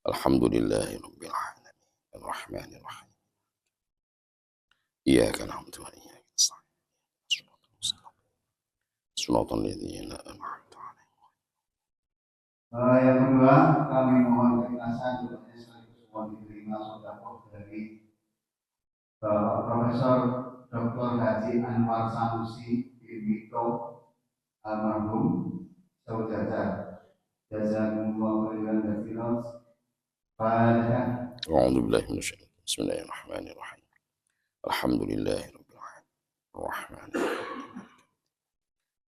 Alhamdulillahi Rabbil Alamin Ar-Rahmanir Rahim Iyyaka na'budu wa iyyaka nasta'in Shiratal ladzina an'amta 'alaihim. Yang kedua, kami mohon keikhlasan doanya sekaligus mohon diterima sedekah dari Bapak Profesor Dr. Haji Anwar Sanusi Bimito almarhum Saudara Jazakumullah khairan katsiran. Fatihah. A'udzu billahi minasyaitonir rajim. Bismillahirrahmanirrahim. Alhamdulillahi Rabbil Alamin Ar-Rahmanir Rahim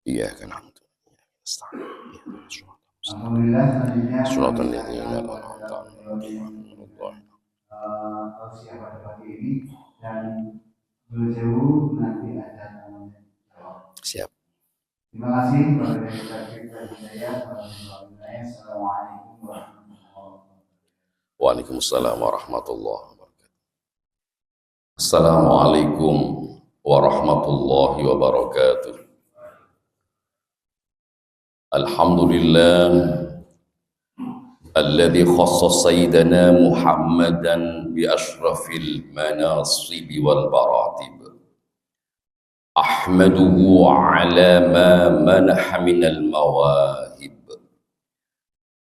Iyyaka na'budu wa iyyaka nasta'in Alhamdulillah, selanjutnya Shiratal ladzina an'amta 'alaihim. tausiah pada pagi ini dan jauh nanti ada tanya jawab. Siap. Terima kasih kepada kita saya. Assalamualaikum warahmatullahi wabarakatuh. Waalaikumsalam warahmatullahi wabarakatuh. Assalamualaikum warahmatullahi wabarakatuh. Alhamdulillah alladzi khassa sayyidana Muhammadan bi asyrafil manasib wal baratib. Ahmaduhu ala ma manaha minal mawahib.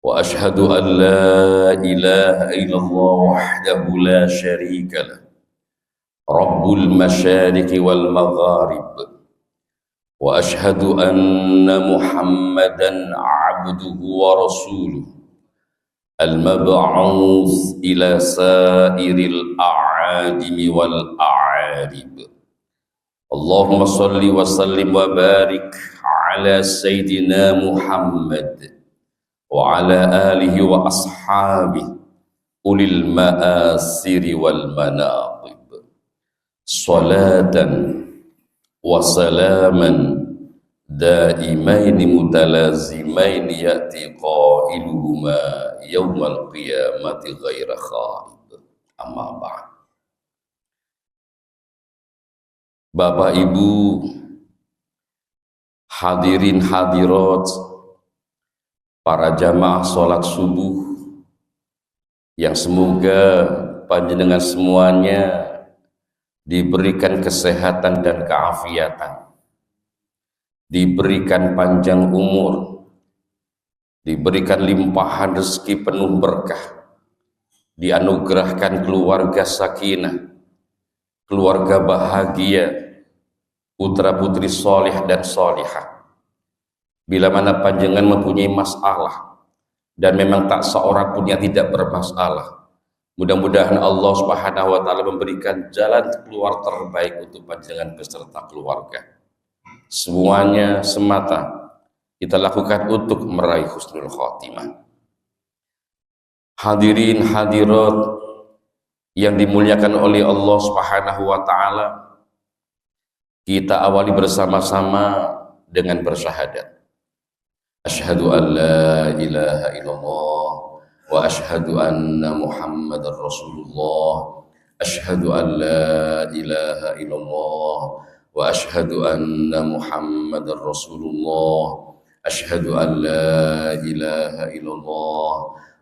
Wa ashhadu an la ilaha illallah wahdahu la syarika lah. Rabbul masyariqi wal magharib. Wa ashhadu anna Muhammadan abduhu wa rasuluh. Al-mab'uts ila sairil a'adimi wal a'arib. Allahumma salli wa sallim wa barik ala Sayyidina Muhammad wa ala alihi wa ashabihi ulil ma'asiri wal manaqib. Salatan wa salaman daimaini mutalazimaini ya'ti qailuhuma yawmal qiyamati ghaira khaib. Amma ba'd. Bapak Ibu hadirin hadirat, para jamaah sholat subuh yang semoga panjenengan semuanya diberikan kesehatan dan keafiatan, diberikan panjang umur, diberikan limpahan rezeki penuh berkah, dianugerahkan keluarga sakinah, keluarga bahagia, putra-putri soleh dan solihah. Bila mana panjenengan mempunyai masalah dan memang tak seorang pun yang tidak bermasalah, mudah-mudahan Allah Subhanahu wa taala memberikan jalan keluar terbaik untuk panjenengan beserta keluarga. Semuanya semata kita lakukan untuk meraih husnul khotimah. Hadirin hadirat yang dimuliakan oleh Allah Subhanahu wa taala, kita awali bersama-sama dengan bersyahadat. Asyhadu an la ilaha illallah wa asyhadu anna Muhammadar Rasulullah. Asyhadu an la ilaha illallah wa asyhadu anna Muhammadar Rasulullah. Asyhadu an la ilaha illallah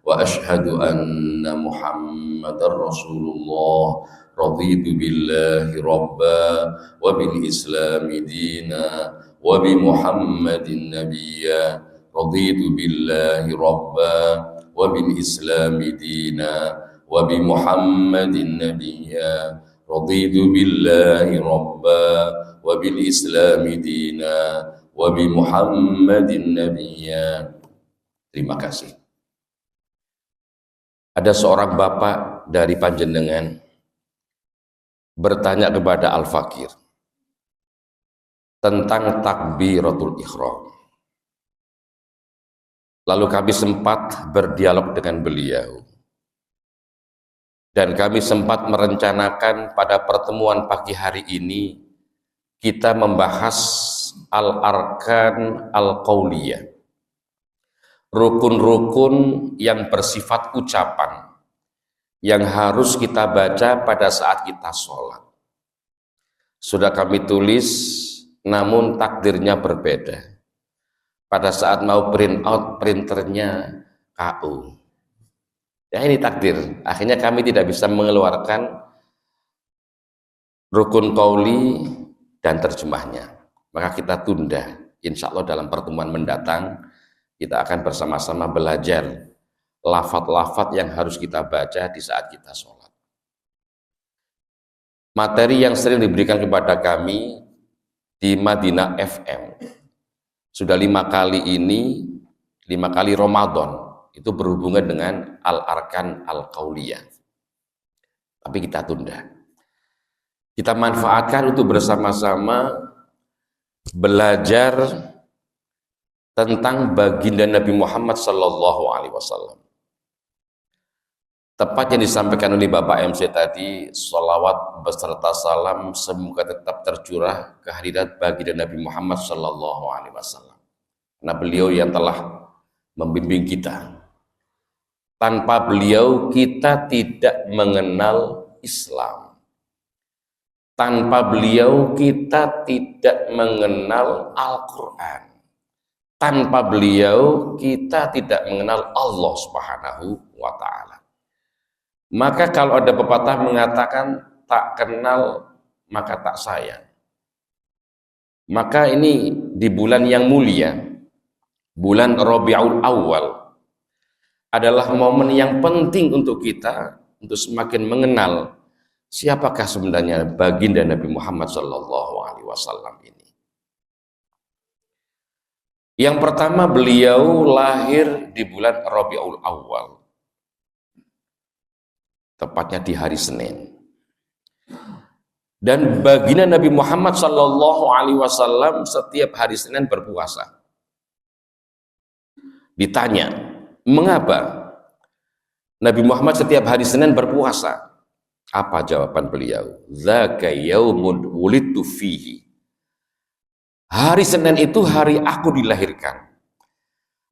wa asyhadu anna Muhammadar Rasulullah. Raditu billahi rabba wa bil islami dina wa bi Muhammadin nabiyya. Raditu billahi rabba wa bil islami dina wa bi Muhammadin nabiyya. Raditu billahi rabba wa bil islami dina wa bi Muhammadin nabiyya. Terima kasih. Ada seorang bapak dari panjenengan bertanya kepada Al-Fakir tentang takbiratul ihram. Lalu kami sempat berdialog dengan beliau dan kami sempat merencanakan pada pertemuan pagi hari ini kita membahas al-arkan al-qauliyah, rukun-rukun yang bersifat ucapan yang harus kita baca pada saat kita sholat. Sudah kami tulis, namun takdirnya berbeda. Pada saat mau print out, printernya KU. Ya ini takdir. Akhirnya kami tidak bisa mengeluarkan rukun qauli dan terjemahnya. Maka kita tunda. Insya Allah dalam pertemuan mendatang kita akan bersama-sama belajar lafaz-lafaz yang harus kita baca di saat kita sholat. Materi yang sering diberikan kepada kami di Madinah FM sudah 5 kali ini, 5 kali Ramadan itu berhubungan dengan Al-Arkan Al-Qauliyah. Tapi kita tunda. Kita manfaatkan untuk bersama-sama belajar tentang baginda Nabi Muhammad Sallallahu Alaihi Wasallam. Tepat yang disampaikan oleh Bapak MC tadi, sholawat beserta salam semoga tetap tercurah kehadirat baginda Nabi Muhammad Sallallahu Alaihi Wasallam. Karena beliau yang telah membimbing kita. Tanpa beliau kita tidak mengenal Islam. Tanpa beliau kita tidak mengenal Al-Quran. Tanpa beliau kita tidak mengenal Allah Subhanahu wa Ta'ala. Maka kalau ada pepatah mengatakan tak kenal maka tak sayang. Maka ini di bulan yang mulia, bulan Rabiul Awal, adalah momen yang penting untuk kita untuk semakin mengenal siapakah sebenarnya baginda Nabi Muhammad Sallallahu Alaihi Wasallam ini. Yang pertama, beliau lahir di bulan Rabiul Awal, tepatnya di hari Senin. Dan baginda Nabi Muhammad Sallallahu Alaihi Wasallam setiap hari Senin berpuasa. Ditanya, mengapa Nabi Muhammad setiap hari Senin berpuasa? Apa jawaban beliau? Dzaka yaumun wulidtu fihi. Hari Senin itu hari aku dilahirkan.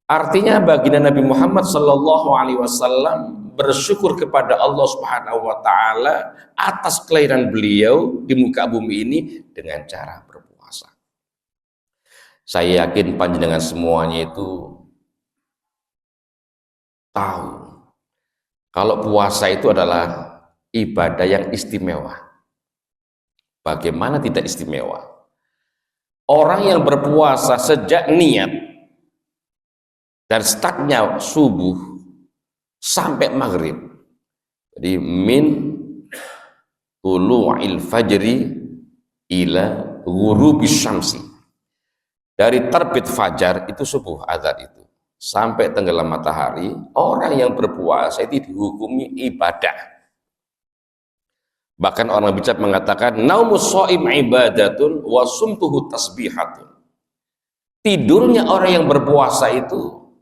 Artinya baginda Nabi Muhammad Sallallahu Alaihi Wasallam bersyukur kepada Allah Subhanahu Wa Taala atas kelahiran beliau di muka bumi ini dengan cara berpuasa. Saya yakin panjenengan semuanya itu tahu kalau puasa itu adalah ibadah yang istimewa. Bagaimana tidak istimewa? Orang yang berpuasa sejak niat dan startnya subuh sampai maghrib, jadi min tulu'il fajri ila ghurubis syamsi, dari terbit fajar itu subuh azan itu sampai tenggelam matahari, orang yang berpuasa itu dihukumi ibadah. Bahkan orang bijak mengatakan naumus shaim ibadatun wa sumtuhu tasbihatun. Tidurnya orang yang berpuasa itu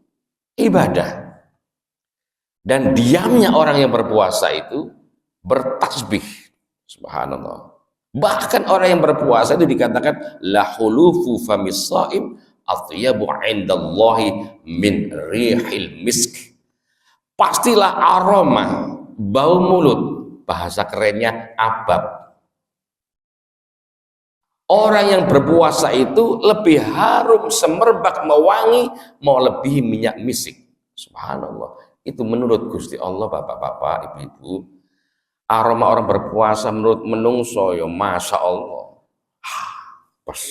ibadah. Dan diamnya orang yang berpuasa itu bertasbih. Subhanallah. Bahkan orang yang berpuasa itu dikatakan la hulufu famis shaim atyabu indallahi min rihil misk. Pastilah aroma bau mulut, bahasa kerennya abab. Orang yang berpuasa itu lebih harum, semerbak, mewangi, mau lebih minyak misik. Subhanallah. Itu menurut Gusti Allah, bapak-bapak, ibu-ibu. Aroma orang berpuasa menurut menungso, ya Masya Allah. Pas.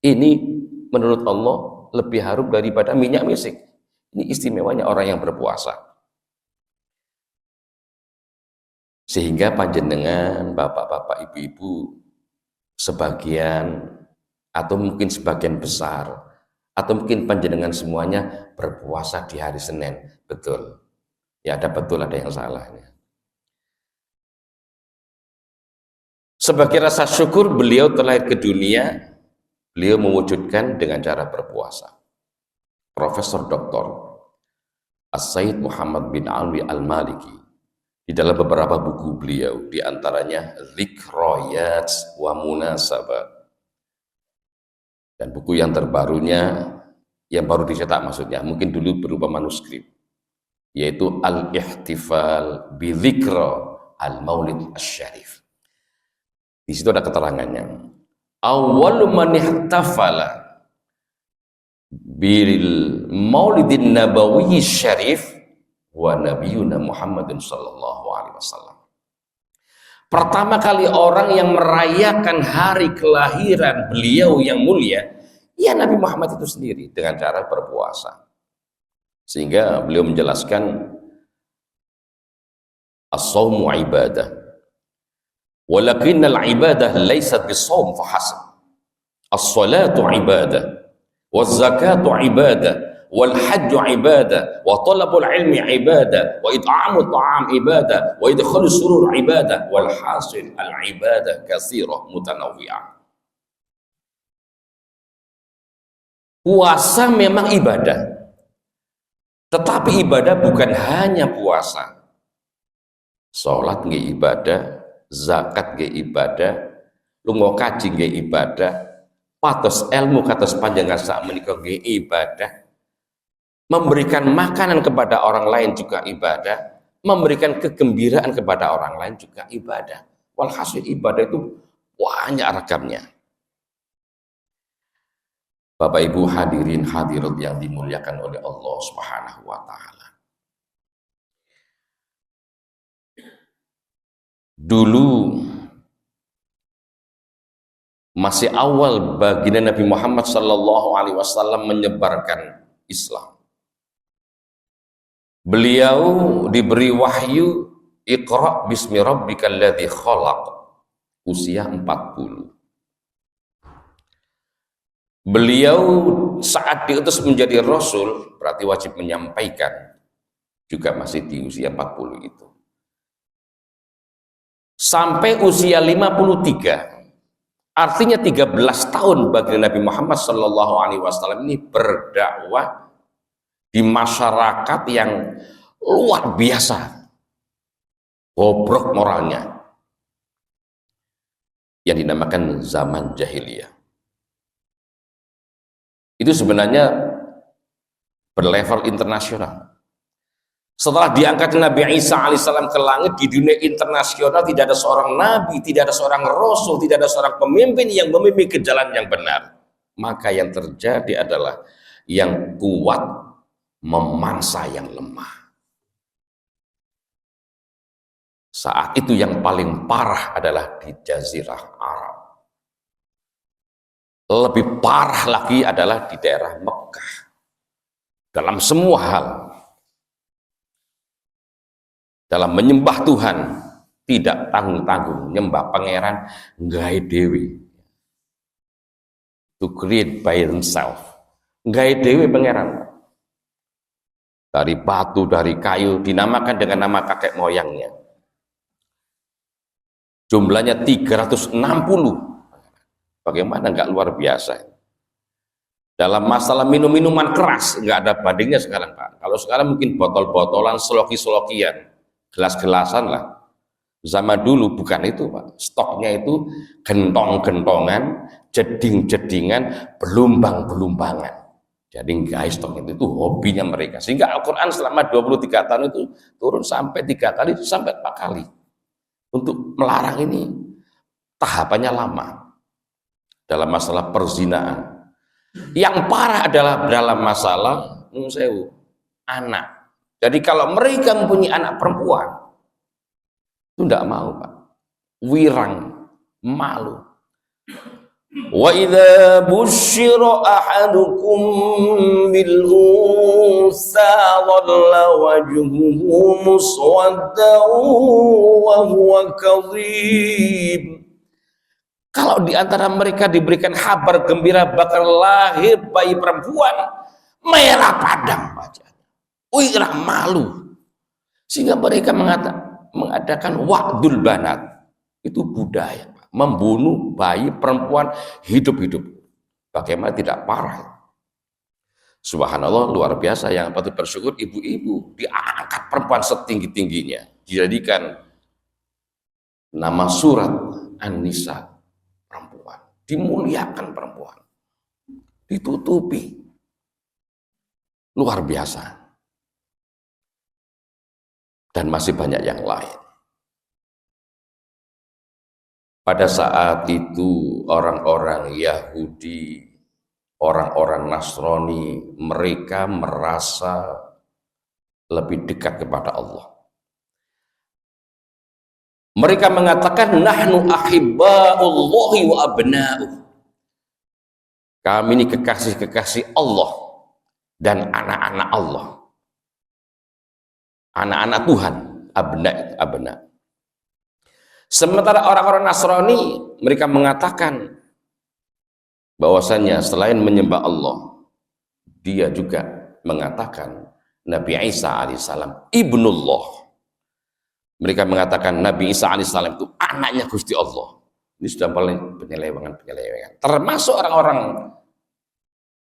Ini menurut Allah lebih harum daripada minyak misik. Ini istimewanya orang yang berpuasa. Sehingga panjenengan, bapak-bapak, ibu-ibu, sebagian atau mungkin sebagian besar atau mungkin panjenengan semuanya berpuasa di hari Senin. Betul. Ya ada betul, ada yang salah. Sebagai rasa syukur beliau terlahir ke dunia, beliau mewujudkan dengan cara berpuasa. Profesor Dr. As-Sayyid Muhammad bin Alwi Al-Maliki di dalam beberapa buku beliau, di antaranya Dzikroyat wa Munasabah, dan buku yang terbarunya yang baru dicetak maksudnya, mungkin dulu berupa manuskrip, yaitu Al-Ihtifal bi Dzikra Al-Maulid Asy-Syarif. Di situ ada keterangannya. Awwalu man ihtafala bil Maulidin Nabawi Syarif wa nabiyuna Muhammadin sallallahu alaihi wasallam. Pertama kali orang yang merayakan hari kelahiran beliau yang mulia, ya Nabi Muhammad itu sendiri dengan cara berpuasa. Sehingga beliau menjelaskan as-shaumu ibadah. Walakinnal ibadah laysat bis-shaum fahasab. As-salatu ibadah, waz-zakatu ibadah, wal hajju ibadah, wa talabul ilmi ibadah, wa it'amu ta'am ibadah, wa idkhalu surur ibadah, wal hasil al-ibadah katsirah mutanawwi'ah. Puasa memang ibadah. Tetapi ibadah bukan hanya puasa. Salat nggih ibadah, zakat nggih ibadah, lunga kaji nggih ibadah, patos ilmu kados panjenengan sakmenika nggih ibadah. Memberikan makanan kepada orang lain juga ibadah, memberikan kegembiraan kepada orang lain juga ibadah. Walhasil ibadah itu banyak ragamnya. Bapak Ibu hadirin hadirat yang dimuliakan oleh Allah Subhanahu wa taala. Dulu masih awal baginda Nabi Muhammad sallallahu alaihi wasallam menyebarkan Islam. Beliau diberi wahyu Iqra bismi rabbikal ladzi khalaq usia 40. Beliau saat diutus menjadi Rasul, berarti wajib menyampaikan, juga masih di usia 40 itu. Sampai usia 53, artinya 13 tahun bagi Nabi Muhammad Sallallahu Alaihi Wasallam ini berdakwah di masyarakat yang luar biasa, bobrok moralnya, yang dinamakan zaman jahiliyah. Itu sebenarnya berlevel internasional. Setelah diangkat Nabi Isa alaihissalam ke langit, di dunia internasional tidak ada seorang nabi, tidak ada seorang rasul, tidak ada seorang pemimpin yang memimpin ke jalan yang benar. Maka yang terjadi adalah yang kuat memangsa yang lemah. Saat itu yang paling parah adalah di Jazirah Arab. Lebih parah lagi adalah di daerah Mekah. Dalam semua hal, dalam menyembah Tuhan, tidak tanggung-tanggung, menyembah pangeran nggawe dewi, to create by himself, nggawe dewi pangeran, dari batu, dari kayu, dinamakan dengan nama kakek moyangnya. Jumlahnya 360. Bagaimana, nggak luar biasa. Dalam masalah minum-minuman keras nggak ada bandingnya sekarang, Pak. Kalau sekarang mungkin botol-botolan, seloki-selokian, gelas-gelasan lah. Zaman dulu bukan itu, Pak. Stoknya itu gentong-gentongan, jeding-jedingan, belumbang-belumbangan. Jadi guys, stok itu hobinya mereka. Sehingga Al-Quran selama 23 tahun itu turun sampai 3 kali, sampai 4 kali. Untuk melarang ini tahapannya lama. Dalam masalah perzinaan. Yang parah adalah dalam masalah anak. Jadi kalau mereka mempunyai anak perempuan, itu tidak mau, Pak. Wirang, malu. Wa idza busyira ahadukum bil unsa dhalla wajhuhu muswaddan wa huwa kadhib. Kalau di antara mereka diberikan kabar gembira bakal lahir bayi perempuan, merah padam wajahnya, wirah malu. Sehingga mereka mengadakan wa'dul banat. Itu budaya, Pak. Membunuh bayi perempuan hidup-hidup. Bagaimana tidak parah? Subhanallah, luar biasa. Yang patut bersyukur, ibu-ibu diangkat perempuan setinggi-tingginya, dijadikan nama surat An-Nisa. Dimuliakan perempuan, ditutupi, luar biasa, dan masih banyak yang lain. Pada saat itu orang-orang Yahudi, orang-orang Nasrani, mereka merasa lebih dekat kepada Allah. Mereka mengatakan nahnu ahibba'ullahi wa abna'uh. Kami ini kekasih-kekasih Allah dan anak-anak Allah. Anak-anak Tuhan, abna. Sementara orang-orang Nasrani mereka mengatakan bahwasanya selain menyembah Allah, dia juga mengatakan Nabi Isa alaihissalam ibnullah. Mereka mengatakan Nabi Isa alaihissalam itu anaknya Gusti Allah. Ini sudah paling penyelewengan. Termasuk orang-orang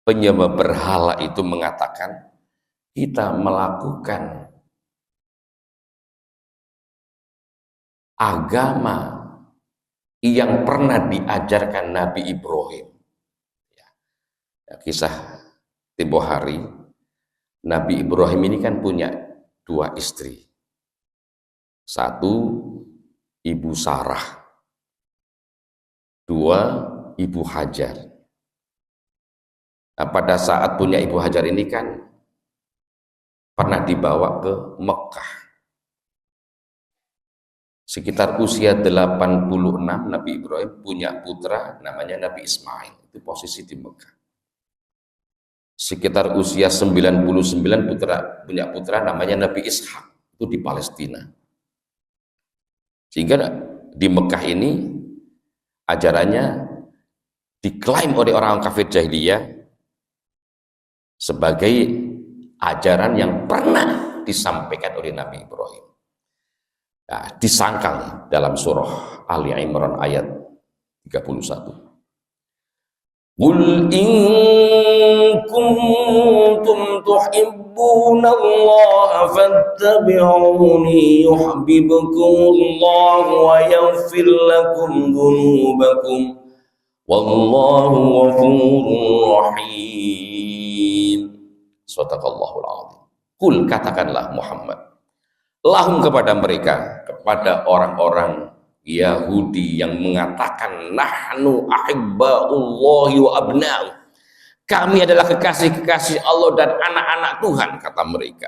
penyembah berhala itu mengatakan kita melakukan agama yang pernah diajarkan Nabi Ibrahim. Kisah tempo hari, Nabi Ibrahim ini kan punya 2 istri. Satu, Ibu Sarah. 2, Ibu Hajar. Nah, pada saat punya Ibu Hajar ini kan pernah dibawa ke Mekah. Sekitar usia 86 Nabi Ibrahim punya putra namanya Nabi Ismail. Itu posisi di Mekah. Sekitar usia 99 punya putra namanya Nabi Ishak. Itu di Palestina. Sehingga di Mekah ini ajarannya diklaim oleh orang kafir jahiliyah sebagai ajaran yang pernah disampaikan oleh Nabi Ibrahim. Nah, disangkal dalam surah Ali Imran ayat 31. Qul in kuntum tuhibbunallaha fattabi'uni yuhibbukumullahu wa yaghfir lakum dzunubakum wallahu ghafurur rahim. Shadaqallahul azim. Qul, katakanlah Muhammad, lahum kepada mereka, kepada orang-orang Yahudi yang mengatakan nahnu ahibba'ullahi wa abna'u, kami adalah kekasih-kekasih Allah dan anak-anak Tuhan, kata mereka.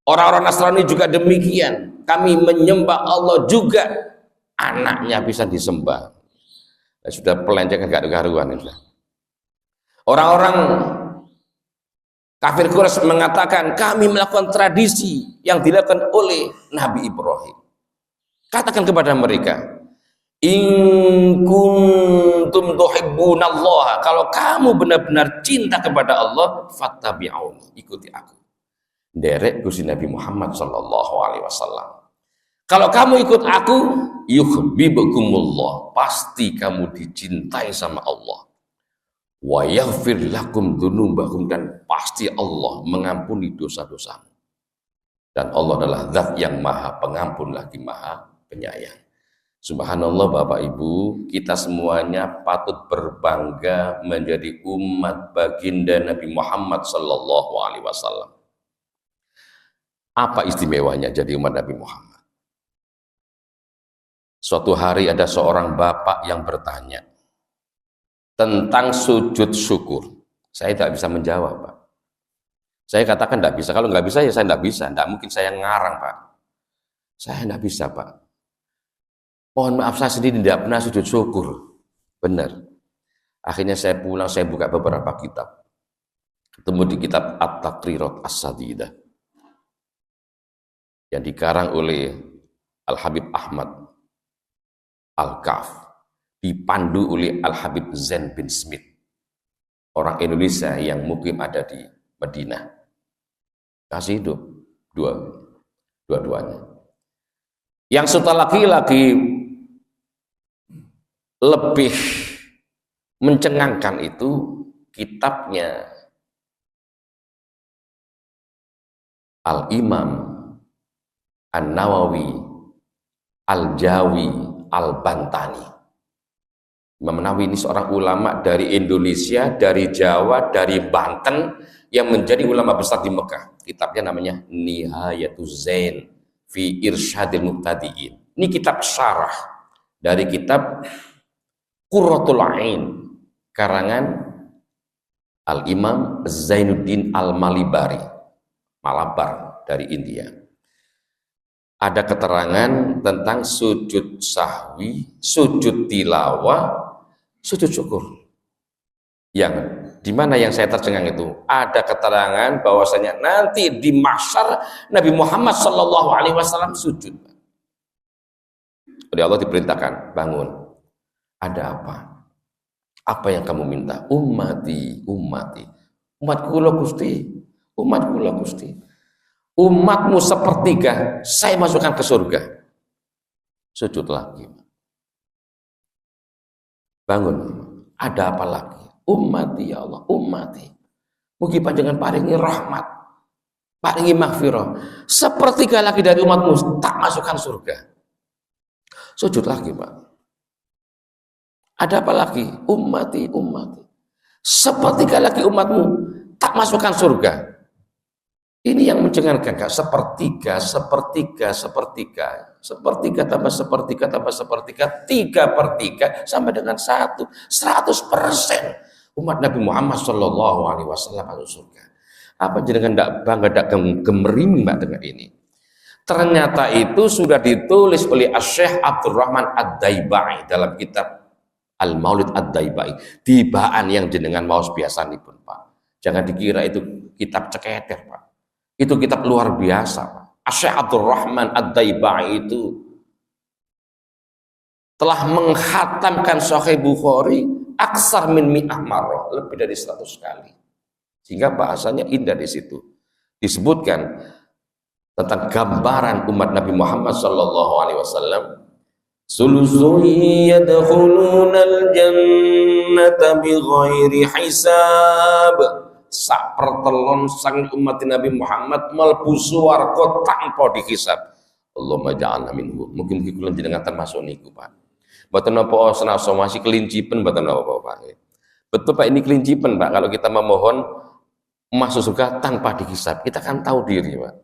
Orang-orang Nasrani juga demikian, kami menyembah Allah juga, anaknya bisa disembah. Nah, sudah pelanjangan gak ada karuan. Orang-orang kafir Quraisy mengatakan kami melakukan tradisi yang dilakukan oleh Nabi Ibrahim. Katakan kepada mereka, in kuntum tuhibbunallaha, kalau kamu benar-benar cinta kepada Allah, fattabi'uni, ikuti aku. Derek Gusti Nabi Muhammad sallallahu alaihi wasallam. Kalau kamu ikut aku, yuhibbukumullah, pasti kamu dicintai sama Allah. Wa yaghfir lakum dzunubakum, dan pasti Allah mengampuni dosa-dosamu. Dan Allah adalah zat yang maha pengampun lagi maha penyayang. Subhanallah Bapak Ibu, kita semuanya patut berbangga menjadi umat baginda Nabi Muhammad sallallahu alaihi wasallam. Apa istimewanya jadi umat Nabi Muhammad? Suatu hari ada seorang bapak yang bertanya tentang sujud syukur. Saya tidak bisa menjawab, Pak. Saya katakan tidak bisa. Kalau nggak bisa ya saya tidak bisa. Tidak mungkin saya ngarang, Pak. Saya tidak bisa, Pak. Mohon maaf, saya sendiri tidak pernah sujud syukur. Benar. Akhirnya saya pulang, saya buka beberapa kitab. Ketemu di kitab At-Taqrirat As-Sadidah yang dikarang oleh Al-Habib Ahmad Al-Kaf, dipandu oleh Al-Habib Zain bin Smith, orang Indonesia yang mukim ada di Madinah. Kasih hidup dua-duanya. Yang satu laki-laki lebih mencengangkan itu kitabnya Al-Imam An-Nawawi Al-Jawi Al-Bantani. Imam Nawawi ini seorang ulama dari Indonesia, dari Jawa, dari Banten yang menjadi ulama besar di Mekah. Kitabnya namanya Nihayatuz Zain fi Irsyadil Muqtadiin. Ini kitab syarah dari kitab Qurratul Ain karangan Al-Imam Zainuddin Al-Malibari, Malabar. dari India. Ada keterangan tentang sujud sahwi, sujud tilawah, sujud syukur. Yang dimana yang saya tercengang itu ada keterangan bahwasanya nanti di mahsyar Nabi Muhammad SAW sujud. Oleh Allah diperintahkan, bangun. Ada apa? Apa yang kamu minta? Ummati, ummati. Umatku lah Gusti. Umatku lah Gusti. Umatmu sepertiga, saya masukkan ke surga. Sujud lagi. Bangun. Ada apa lagi? Ummati ya Allah, ummati. Mugi panjenengan paringi rahmat, paringi maghfirah. Sepertiga lagi dari umatmu tak masukkan surga. Sujud lagi, Pak. Ada apa lagi? Ummati, ummati. Sepertiga lagi umatmu tak masukkan surga. Ini yang mencengangkan, Kak. Sepertiga, sepertiga, sepertiga. Sepertiga tambah sepertiga tambah sepertiga, 3/3 sampai dengan 100%. Umat Nabi Muhammad SAW masuk surga. Apa jenengan tidak bangga, tidak gemering Mbak dengan ini? Ternyata itu sudah ditulis oleh Syekh Abdurrahman Ad-Daibai dalam kitab Al-Maulid Ad-Daibai. Tibaan yang jenengan maos biasa nih pun, Pak. Jangan dikira itu kitab ceketer, Pak. Itu kitab luar biasa, Pak. Syekh Abdurrahman Ad-Daibai itu telah menghatamkan Sahih Bukhari aksar min mi'ah marrah, lebih dari 100 kali. Sehingga bahasanya indah di situ. Disebutkan tentang gambaran umat Nabi Muhammad SAW. Sulusun yadkhulunal jannata bighairi hisab. Sak pertelon sang umat Nabi Muhammad mlebu swarga tanpa dihisab. Allahumma ja'alna minhu. Mungkin kula jenengan termasuk niku, Pak. Mboten napa senasa masih kelincipen mboten napa, Pak. Betul, Pak, ini kelincipen, Pak. Kalau kita memohon masuk surga tanpa dihisab, kita kan tahu diri, Pak.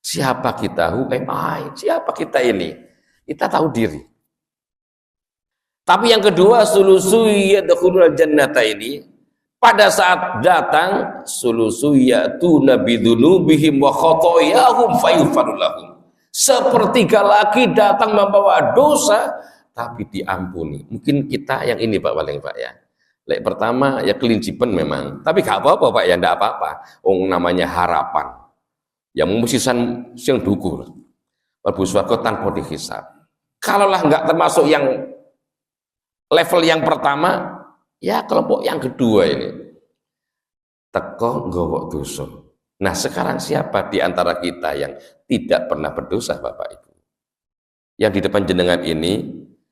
Siapa kita? Who am I? Siapa kita ini? Kita tahu diri. Tapi yang kedua, sulusu yadkhulul jannata ini, pada saat datang sulusu ya'tuna bidunubihim wa khotoyahum fayughfaru lahum. Sepertiga lagi datang membawa dosa tapi diampuni. Mungkin kita yang ini, Pak, paling, Pak, ya. Lek pertama ya kelincipen memang, tapi gak apa-apa, Pak, ya ndak apa-apa. Namanya harapan. Yang musisan sing dukur. Mlebu swarga tanpa dihisab. Kalaulah enggak termasuk yang level yang pertama, ya kelompok yang kedua ini. Teko nggawa dosa. Nah, sekarang siapa di antara kita yang tidak pernah berdosa, Bapak Ibu? Yang di depan jenengan ini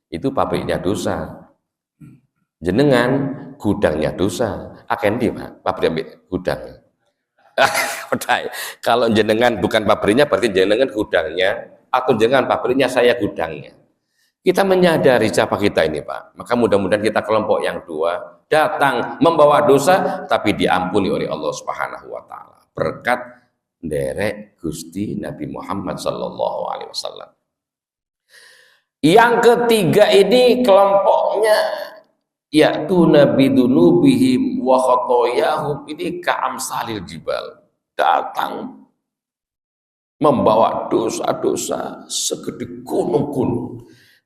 itu pabriknya dosa. Jenengan gudangnya dosa. Akan di Pak, pabrik gudang. Kalau jenengan bukan pabriknya berarti jenengan gudangnya, atau jenengan pabriknya, saya gudangnya. Kita menyadari siapa kita ini, Pak. Maka mudah-mudahan kita kelompok yang dua, datang membawa dosa tapi diampuni oleh Allah Subhanahu wa taala. Berkat derek Gusti Nabi Muhammad SAW. Yang ketiga ini kelompoknya yaitu nabi dunubihim wa khotoyahum, ini ka'amsalil jibal, datang membawa dosa-dosa segede gunung-gunung.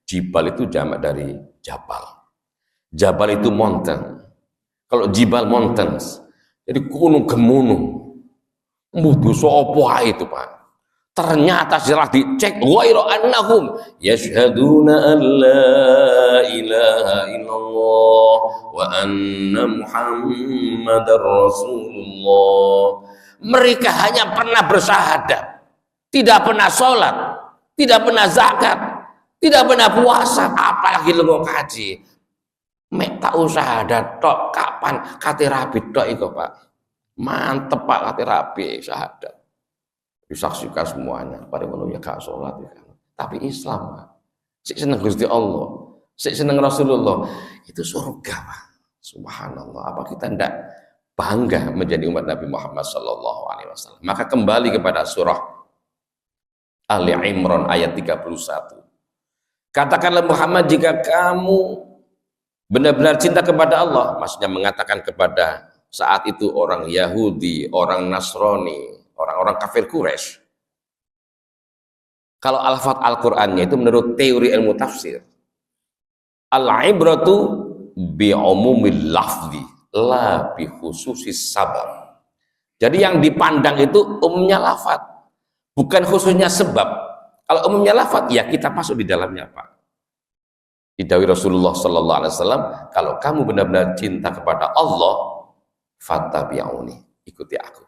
Jibal itu jamak dari jabal. Jabal itu mountain. Kalau jibal mountains, jadi gunung gemunung. Dosa apa itu, Pak? Ternyata setelah dicek, ghairu annahum yashhaduna an la ilaha illallah wa anna muhammadar rasulullah. Mereka hanya pernah bersyahadat, tidak pernah sholat, tidak pernah zakat, tidak pernah puasa, apalagi lunga kaji. Mek tak syahadat tok, kapan kate rabi tok iku, Pak. Mantep, Pak, kate rabi syahadat. Disaksikan semuanya, pada manusia gak sholat ya kan. Tapi Islam, Pak, sik seneng Gusti Allah, sik seneng Rasulullah, itu surga, Pak. Subhanallah. Apa kita tidak bangga menjadi umat Nabi Muhammad SAW? Maka kembali kepada surah Ali Imran ayat 31. Katakanlah Muhammad, jika kamu benar-benar cinta kepada Allah, maksudnya mengatakan kepada saat itu orang Yahudi, orang Nasrani, orang orang-orang kafir Quraisy. Kalau lafaz Al-Qur'annya itu menurut teori ilmu tafsir, al-ibratu bi umumil lafzi la bi khususis sabab. Jadi yang dipandang itu umumnya lafaz, bukan khususnya sebab. Kalau umumnya lafaz, ya kita masuk di dalamnya, Pak. Didhawuhi Rasulullah sallallahu alaihi wasallam, kalau kamu benar-benar cinta kepada Allah, fattabi'uni, ikuti aku.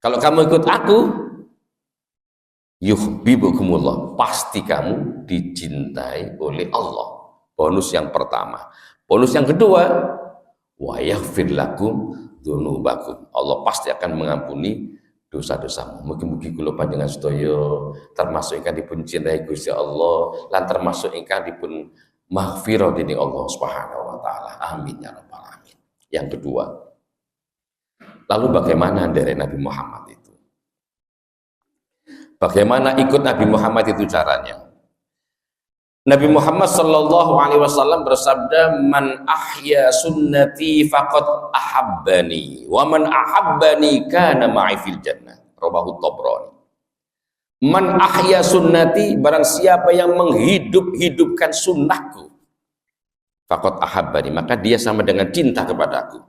Kalau kamu ikut aku, yuhibbukumullah, pasti kamu dicintai oleh Allah. Bonus yang pertama. Bonus yang kedua, wa yaghfir lakum dzunubakum. Allah pasti akan mengampuni dosa-dosamu. Mugi-mugi kula panjenengan sedaya termasuk ingkang dipun cintai Gusti Allah lan termasuk ingkang dipun maghfirah dening Allah Subhanahu wa taala. Amin ya rabbal alamin. Yang kedua, lalu bagaimana dari Nabi Muhammad itu? Bagaimana ikut Nabi Muhammad itu caranya? Nabi Muhammad sallallahu alaihi wasallam bersabda, "Man ahya sunnati faqad ahabbani, wa man ahabbani kana ma'i fil jannah." Rawahu Tabrani. Man ahya sunnati, barang siapa yang menghidup-hidupkan sunnahku, faqad ahabbani, maka dia sama dengan cinta kepadaku.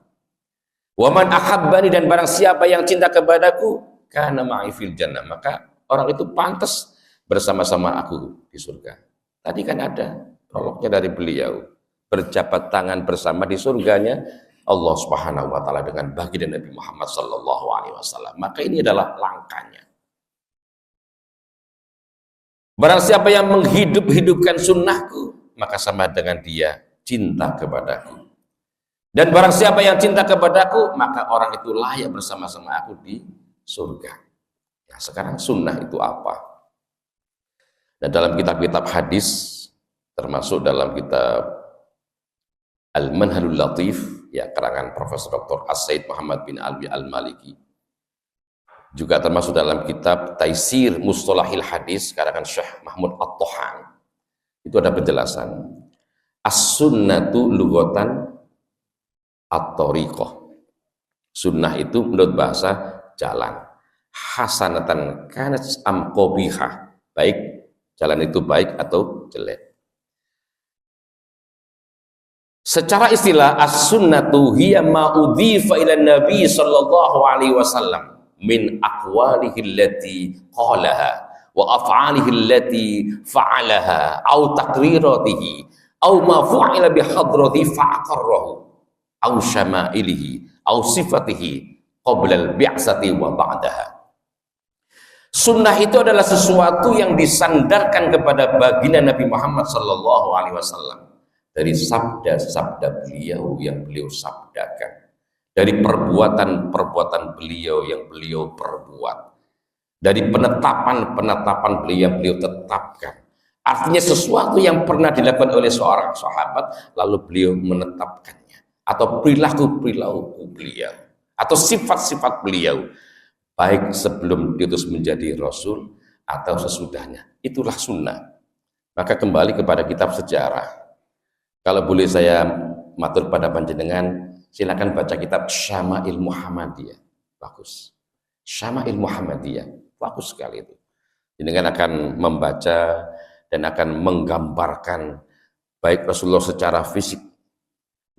Wa man ahabbani, dan barang siapa yang cinta kepadaku, kana ma'i fil jannah, maka orang itu pantas bersama-sama aku di surga. Tadi kan ada prolognya dari beliau, berjabat tangan bersama di surganya Allah Subhanahu wa taala dengan baginda Nabi Muhammad sallallahu alaihi wasallam. Maka ini adalah langkahnya. Barang siapa yang menghidup-hidupkan sunnahku, maka sama dengan dia cinta kepadaku. Dan barang siapa yang cinta kepadaku, maka orang itu layak bersama-sama aku di surga. Ya, sekarang sunnah itu apa? Dan dalam kitab-kitab hadis, termasuk dalam kitab Al-Manhalul Latif, ya karangan Profesor Dr. As-Said Muhammad bin Alwi Al-Maliki, juga termasuk dalam kitab Taisir Mustalahil Hadis karangan Syekh Mahmud At-Tohan, itu ada penjelasan as-sunnatu lughatan at-tariqah. Sunnah itu menurut bahasa jalan. Hasanatan kanat am qabihah, baik jalan itu baik atau jelek. Secara istilah, as-sunnatu hiya ma udhifa ila nabi sallallahu alaihi wasallam min aqwalihi allati qalaha wa af'alihi allati fa'alaha au taqriratihi au ma fu'ila bi hadrati fa'aqarrahu au syama'ilihi au sifatihi qabla al-bi'sati wa ba'daha. Sunnah itu adalah sesuatu yang disandarkan kepada baginda Nabi Muhammad sallallahu alaihi wasallam dari sabda-sabda beliau yang beliau sabdakan, dari perbuatan-perbuatan beliau yang beliau perbuat, dari penetapan-penetapan beliau yang beliau tetapkan. Artinya sesuatu yang pernah dilakukan oleh seorang sahabat lalu beliau menetapkannya, atau perilaku-perilaku beliau, atau sifat-sifat beliau, baik sebelum diutus menjadi Rasul atau sesudahnya. Itulah sunnah. Maka kembali kepada kitab sejarah. Kalau boleh saya matur pada panjenengan, silakan baca kitab Syama'il Muhammadiyah. Bagus. Syama'il Muhammadiyah. Bagus sekali itu. Jenengan akan membaca dan akan menggambarkan baik Rasulullah secara fisik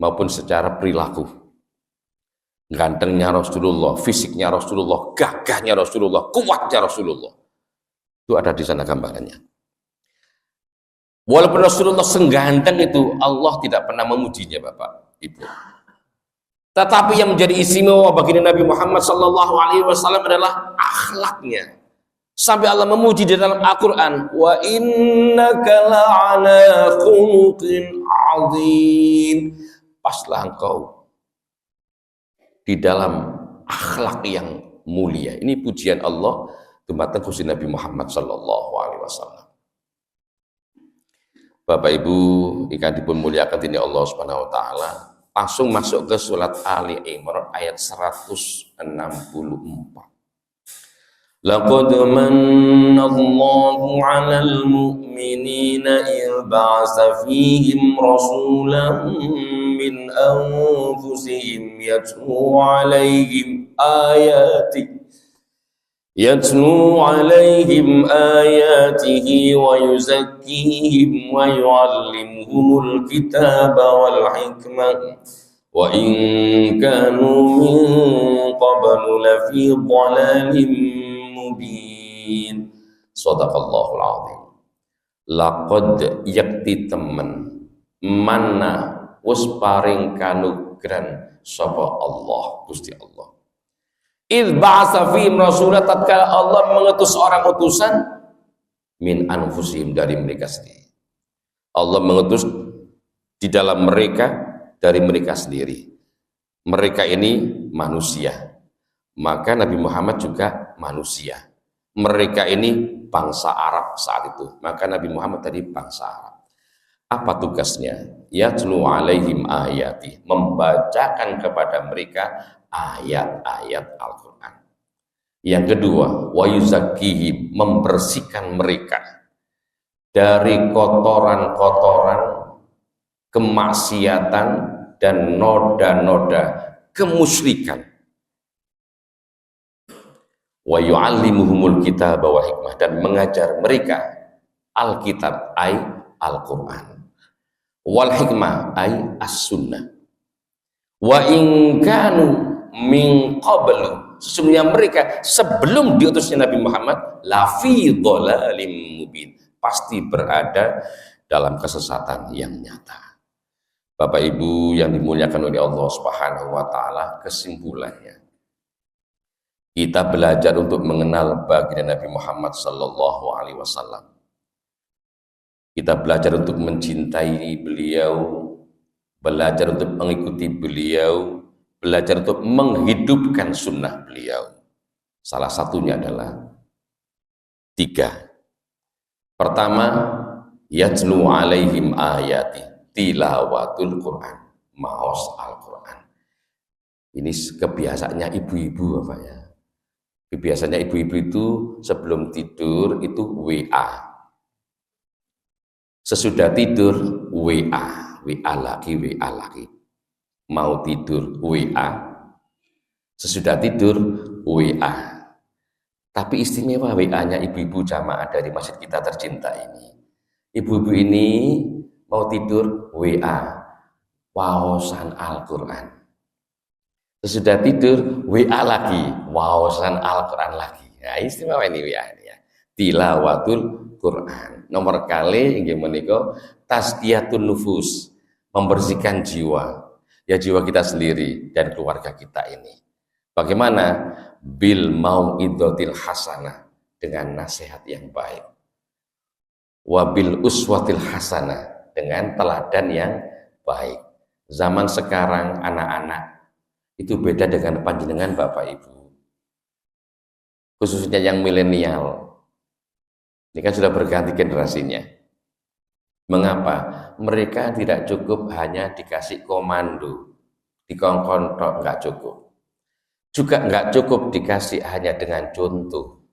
maupun secara perilaku. Gantengnya Rasulullah, fisiknya Rasulullah, gagahnya Rasulullah, kuatnya Rasulullah. Itu ada di sana gambarannya. Walaupun Rasulullah sengganteng itu, Allah tidak pernah memujinya, Bapak, Ibu. Tetapi yang menjadi istimewa bagi Nabi Muhammad sallallahu alaihi wasallam adalah akhlaknya. Sampai Allah memuji di dalam Al-Qur'an, wa innaka la'ala khuluqin 'adzim. Paslah engkau di dalam akhlak yang mulia. Ini pujian Allah dumateng Gusti Nabi Muhammad sallallahu alaihi wasallam. Bapak Ibu ikan dipun muliakan ini Allah Subhanahu wa taala, langsung masuk ke surat Ali Imran ayat 164. Laqad manna Allahu 'alal mu'minina idh ba'atsa fihim rasulan min anfusihim yatlu 'alaihim ayati yatlu alaihim ayatihi wa yuzakkihim wa yuallimuhumul kitaba wal hikmah wa in kanu min qablu lafi dhalalin mubin. Shadaqallahul azim. Laqad yakti temen mana wis paring kanugran sapa Allah Gusti Allah. Idh ba'atsa fihim rasulan, tatkala Allah mengutus orang utusan min anfusihim, dari mereka sendiri. Allah mengutus di dalam mereka, dari mereka sendiri. Mereka ini manusia, maka Nabi Muhammad juga manusia. Mereka ini bangsa Arab saat itu, maka Nabi Muhammad tadi bangsa Arab. Apa tugasnya? Yatlu alaihim ayati, membacakan kepada mereka ayat-ayat Al-Quran. Yang kedua, wa yuzakkihim, membersihkan mereka dari kotoran-kotoran, kemaksiatan, dan noda-noda kemusyrikan. Wa yu'allimuhumul kitaba wa hikmah, dan mengajar mereka Alkitab ay Al-Quran, wal hikmah ay as-sunnah. Wa in kanu min qablu, sesungguhnya mereka sebelum diutusnya Nabi Muhammad lafi dhalalim mubin, pasti berada dalam kesesatan yang nyata. Bapak Ibu yang dimuliakan oleh Allah Subhanahu wa taala, kesimpulannya kita belajar untuk mengenal baginda Nabi Muhammad sallallahu alaihi wasallam. Kita belajar untuk mencintai beliau, belajar untuk mengikuti beliau, belajar untuk menghidupkan sunnah beliau. Salah satunya adalah 3. Pertama, yatlu alaihim ayati, tilawatul Quran, maos Al-Quran. Ini kebiasaannya ibu-ibu Bapak ya. Biasanya ibu-ibu itu sebelum tidur itu WA. Sesudah tidur WA, WA lagi, WA lagi. Mau tidur WA, sesudah tidur WA. Tapi istimewa WA-nya ibu-ibu jamaah dari masjid kita tercinta ini. Ibu-ibu ini mau tidur WA, waosan Al-Quran. Sesudah tidur WA lagi, waosan Al-Quran lagi. Nah, istimewa ini WA ini ya. Tilawatul Quran. Nomor kali inggih menika tazkiyatun nufus, membersihkan jiwa. Ya jiwa kita sendiri dan keluarga kita ini. Bagaimana? Bil mau'idotil hasanah, dengan nasihat yang baik. Wabil uswatil hasanah, dengan teladan yang baik. Zaman sekarang anak-anak itu beda dengan panjenengan Bapak Ibu, khususnya yang milenial. Ini kan sudah berganti generasinya. Mengapa? Mereka tidak cukup hanya dikasih komando, dikongkon tok, nggak cukup. Juga nggak cukup dikasih hanya dengan contoh.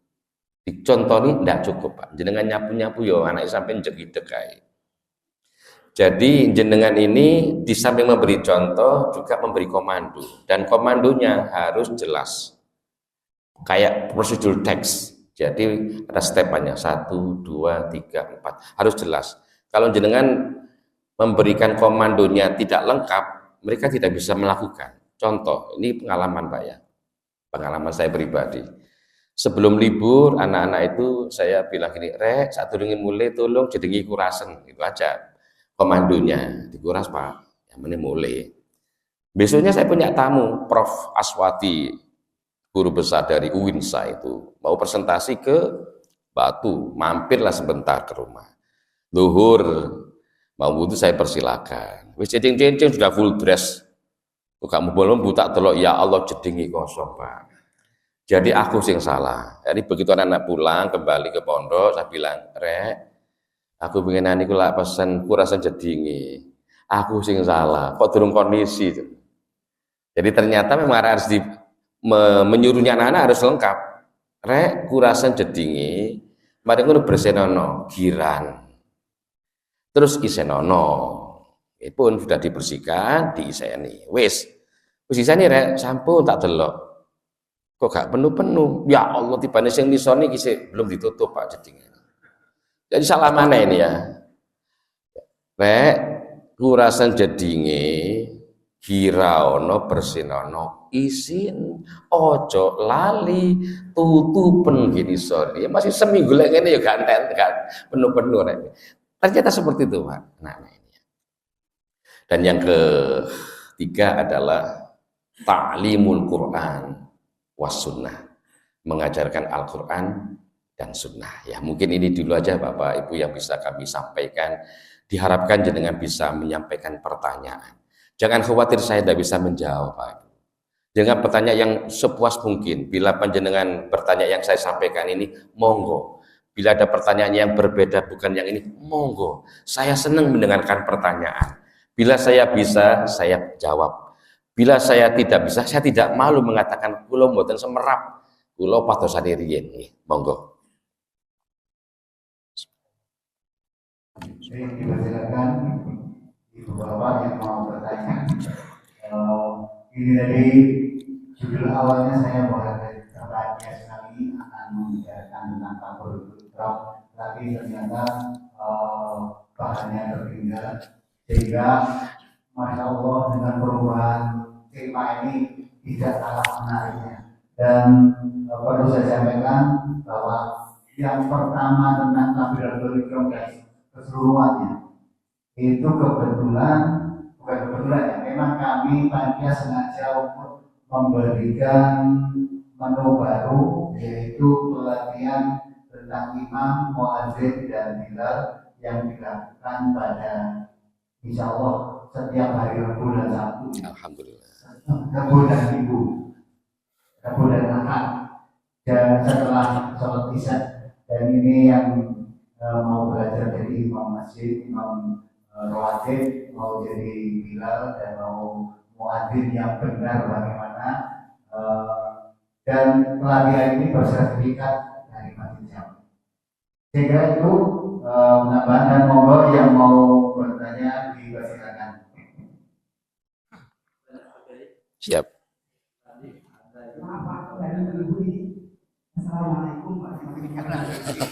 Dicontoni nggak cukup Pak. Jenengan nyapu-nyapu yo anak sampai jegideg kae. Jadi jenengan ini di samping memberi contoh juga memberi komando, dan komandonya harus jelas. Kayak prosedur teks. Jadi ada stepannya 1, 2, 3, 4, harus jelas. Kalau jenengan memberikan komandonya tidak lengkap, mereka tidak bisa melakukan. Contoh, ini pengalaman Pak ya. Pengalaman saya pribadi. Sebelum libur anak-anak itu saya bilang gini, "Rek, saat durunge mulai tolong jedengi kurasen." Itu aja. Komandonya dikuras Pak, yang ini mulai. Besoknya saya punya tamu, Prof. Aswati, guru besar dari UINSA itu, mau presentasi ke Batu, mampirlah sebentar ke rumah. Zuhur, mau butuh saya persilakan. Wis cecing-cecing sudah full dress. Kok kamu belum buta telok, ya Allah jedingi kosong Pak. Jadi aku sing salah. Jadi begitu anak-anak pulang kembali ke pondok, saya bilang, "Rek, aku pengen aniku lak pesen kurasan jedingi. Aku sing salah, kok durung kondisi." Jadi ternyata memang harus menyuruhnya anak-anak harus lengkap. Rek, kurasan jedingi, mari ngono bersenono, giran. Terus isenono. Itu pun sudah dibersihkan, diiseni. Wis iseni rek, sampun tak delok. Kok gak penuh-penuh? Ya Allah, tibane sing nisone iki sik belum ditutup Pak jedinge. Jadi salah mana ini ya? Rek, kurasan jedinge hiraono bersinono isin ojo lali tutupen gini sorry ya masih seminggu lagi ini ya ganten kan penuh-penuh rek. Ternyata seperti itu Pak. Nah ini. Dan yang ketiga adalah ta'limul Quran was sunnah, mengajarkan Al-Quran dan sunnah. Ya mungkin ini dulu aja Bapak Ibu yang bisa kami sampaikan. Diharapkan jenengan bisa menyampaikan pertanyaan. Jangan khawatir saya tidak bisa menjawab Pak Ibu. Jangan bertanya yang sepuas mungkin. Bila panjenengan bertanya yang saya sampaikan ini, monggo. Bila ada pertanyaan yang berbeda bukan yang ini, monggo. Saya senang mendengarkan pertanyaan. Bila saya bisa, saya jawab. Bila saya tidak bisa, saya tidak malu mengatakan kula mboten semerap. Kula padosane riyin. Monggo. Baik, dipersilakan Ibu Bapak yang mau bertanya. Ini tadi judul awalnya saya berbahagia sekali akan membicarakan tentang karbohidrat, tapi ternyata bahannya tertinggal sehingga Masya Allah dengan perubahan tema ini tidak kalah menariknya. Dan perlu saya sampaikan bahwa yang pertama tentang karbohidrat dan keseluruhannya itu kebetulan bukan kebetulan ya, memang kami panitia sengaja untuk memberikan menu baru yaitu pelatihan tentang imam, muadzin dan bilal yang dilakukan pada insya Allah setiap hari Rabu dan Sabtu. Alhamdulillah. Rabu dan Minggu, Rabu dan Ahad. Dan setelah sholat isya, dan ini yang mau belajar jadi imam masjid, imam rawatib, mau jadi bilal dan mau muadzin yang benar bagaimana, dan pelatihan ini bersertifikat dari Masjid. Sehingga itu penambahan dan monggo yang mau bertanya dipersilakan. Siap. Assalamualaikum warahmatullahi wabarakatuh.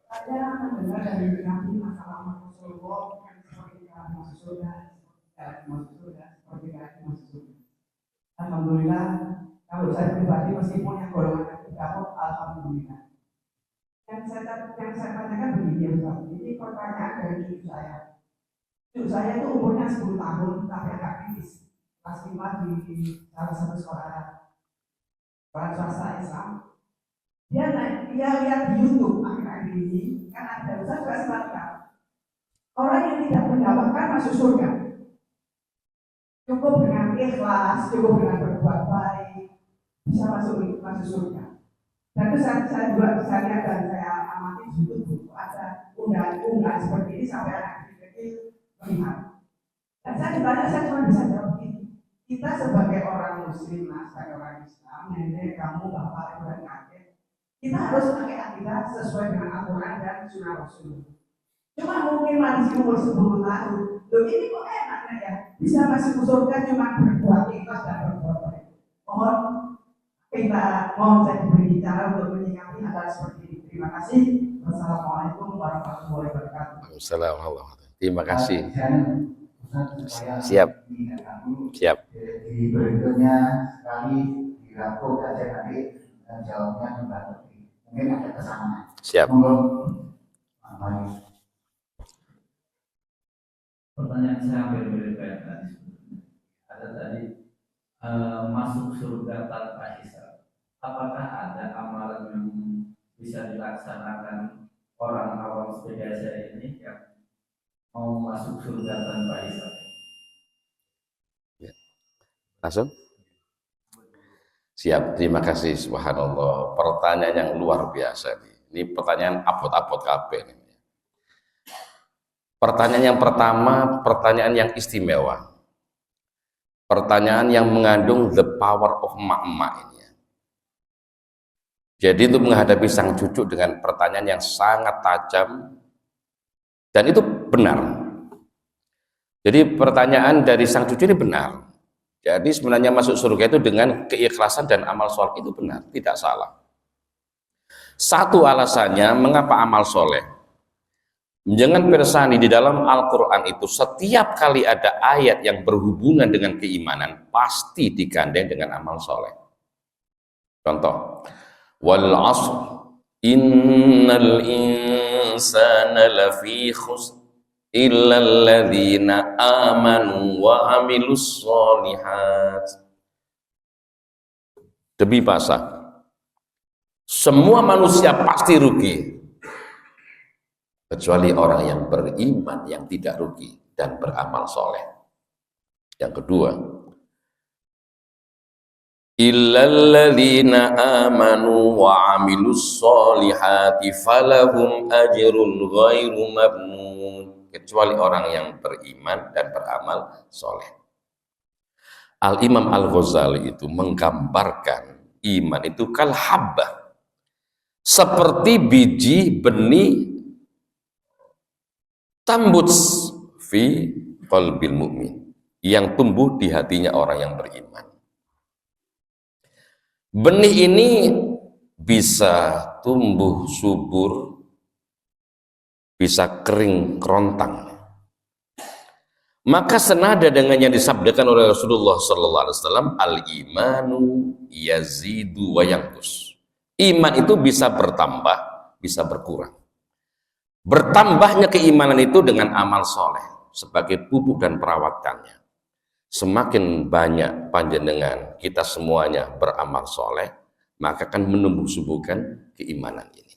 Saya mendengar dari Nabi masalah masuk surga yang seperti masuk surga, seperti masuk surga. Alhamdulillah, kalau saya pribadi meskipun yang golongan ketiga, alhamdulillah. Yang saya tanyakan begini ya Ustaz, ini pertanyaan dari cucu saya. Cucu saya itu umurnya 10 tahun, tapi agak kritis. Kelas 5 di salah satu sekolah swasta Islam. Dia lihat di YouTube akhir-akhir ini kan ada Ustaz juga sebutkan orang yang tidak mendapatkan masuk surga cukup dengan ikhlas, cukup dengan berbuat baik bisa masuk surga. Dan itu saya juga bisa lihat dan saya amati di YouTube ada unggahan seperti ini sampai anak kecil melihat. Dan saya ditanya saya cuma bisa jawab begini. Kita sebagai orang Muslim, sebagai orang Islam, nenek, kamu, bapak, ibu dan kakek, kita harus pakai akidah sesuai dengan Al-Quran dan Sunnah Rasul. Cuma mungkin masih umur 10 tahun. Loh ini kok enak ya? Bisa masuk surga cuma berbuat ikhlas dan berbuat baik. Mohon saya diberi cara untuk menyikapi hal seperti ini. Terima kasih. Wassalamualaikum warahmatullahi wabarakatuh. Assalamualaikum. Terima kasih. Siap. Siap. Di berikutnya sekali dirangkum saja nanti dan jawabnya juga mungkin ada kesamaan. Siap. Pertanyaan saya hampir mirip kayak tadi. Ada tadi masuk surga tanpa hisab. Apakah ada amalan yang bisa dilaksanakan orang awam seperti saya ini yang mau masuk surga tanpa hisab? Ya. Langsung? Siap, terima kasih. Subhanallah. Pertanyaan yang luar biasa nih. Ini pertanyaan abot-abot kabeh nih. Pertanyaan yang pertama, pertanyaan yang istimewa. Pertanyaan yang mengandung the power of emak-emak ini. Jadi untuk menghadapi sang cucu dengan pertanyaan yang sangat tajam dan itu benar. Jadi pertanyaan dari sang cucu ini benar. Jadi sebenarnya masuk surga itu dengan keikhlasan dan amal soleh, itu benar, tidak salah. Satu alasannya mengapa amal soleh. Jangan persani, di dalam Al-Quran itu setiap kali ada ayat yang berhubungan dengan keimanan pasti digandeng dengan amal soleh. Contoh, wal asr innal insana lafi khusr illa alladzina amanu wa amilus solihat. Demi masa semua manusia pasti rugi kecuali orang yang beriman yang tidak rugi dan beramal soleh. Yang kedua, illalladzina amanu wa amilus solihati falahum ajrun ghairu mamnun, kecuali orang yang beriman dan beramal soleh. Al-Imam Al-Ghazali itu menggambarkan iman itu kal habbah, seperti biji benih tambuts fi qalbil mu'min, yang tumbuh di hatinya orang yang beriman. Benih ini bisa tumbuh subur, bisa kering kerontang. Maka senada dengan yang disabdakan oleh Rasulullah sallallahu alaihi wasallam, al-imanu yazidu wa yanqus. Iman itu bisa bertambah, bisa berkurang. Bertambahnya keimanan itu dengan amal soleh sebagai pupuk dan perawatannya. Semakin banyak panjenengan kita semuanya beramal soleh, maka akan menumbuh suburkan keimanan ini.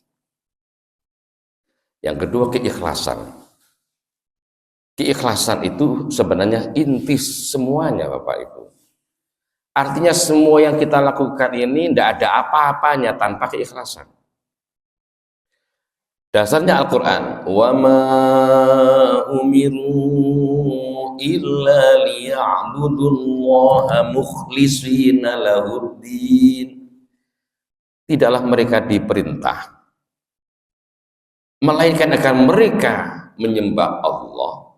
Yang kedua, keikhlasan. Keikhlasan itu sebenarnya inti semuanya, Bapak Ibu. Artinya semua yang kita lakukan ini tidak ada apa-apanya tanpa keikhlasan. Dasarnya Al-Quran, wa ma umiru illa liya'budullaha mukhlishina lahuddin. Tidaklah mereka diperintah, melainkan akan mereka menyembah Allah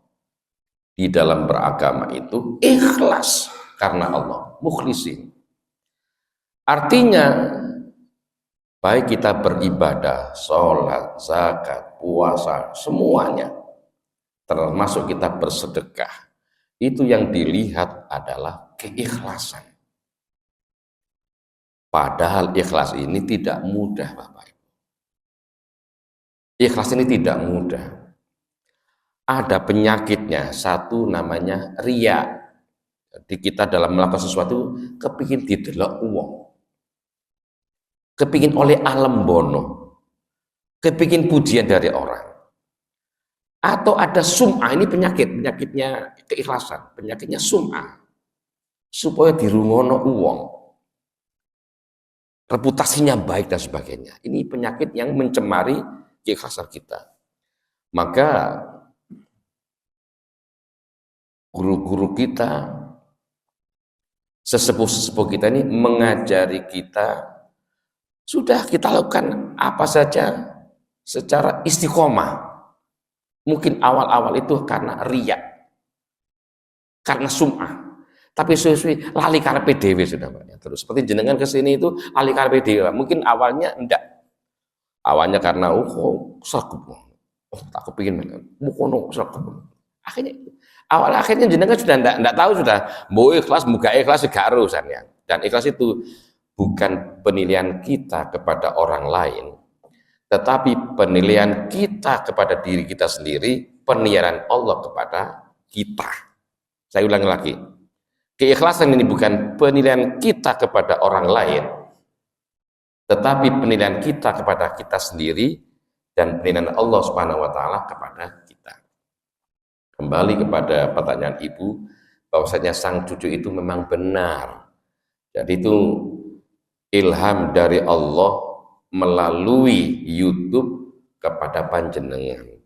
di dalam beragama itu ikhlas karena Allah, mukhlisin. Artinya baik kita beribadah, sholat, zakat, puasa, semuanya, termasuk kita bersedekah, itu yang dilihat adalah keikhlasan. Padahal ikhlas ini tidak mudah, Bapak Ibu. Ikhlas ini tidak mudah. Ada penyakitnya, satu namanya riya. Jadi kita dalam melakukan sesuatu kepingin didelok uang, kepingin oleh alam bono, kepingin pujian dari orang. Atau ada sum'ah, ini penyakitnya keikhlasan, penyakitnya sum'ah, supaya dirungono uang, reputasinya baik dan sebagainya. Ini penyakit yang mencemari keikhlasan kita. Maka guru-guru kita, sesepuh-sesepuh kita ini mengajari kita, sudah kita lakukan apa saja secara istiqomah. Mungkin awal-awal itu karena riya, karena sum'ah, tapi suwi-suwi lali karepe dhewe sudah Pak. Terus seperti jenengan kesini itu lali karepe dhewe. Mungkin awalnya enggak, awalnya karena sregep, tak kepingin mukono sregep. Akhirnya jenengan sudah enggak tahu, sudah mau ikhlas, muga ikhlas gak urusannya. Dan ikhlas itu bukan penilaian kita kepada orang lain, tetapi penilaian kita kepada diri kita sendiri, penilaian Allah kepada kita. Saya ulangi lagi, keikhlasan ini bukan penilaian kita kepada orang lain, tetapi penilaian kita kepada kita sendiri dan penilaian Allah Subhanahu wa taala kepada kita. Kembali kepada pertanyaan Ibu, bahwasanya sang cucu itu memang benar. Jadi itu ilham dari Allah melalui YouTube kepada panjenengan,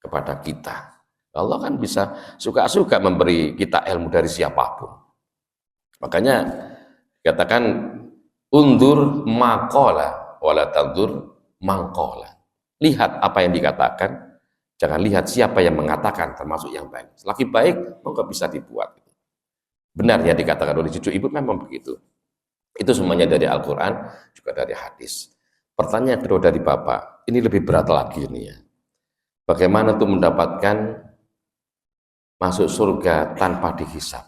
kepada kita. Allah kan bisa suka-suka memberi kita ilmu dari siapapun. Makanya katakan undur maqala wala tandur mangqala. Lihat apa yang dikatakan, jangan lihat siapa yang mengatakan, termasuk yang baik. Selagi baik, maka bisa dibuat. Benar ya dikatakan oleh cucu ibu, memang begitu. Itu semuanya dari Al-Quran, juga dari hadis. Pertanyaan kedua dari Bapak, ini lebih berat lagi nih ya. Bagaimana tuh mendapatkan masuk surga tanpa dihisab?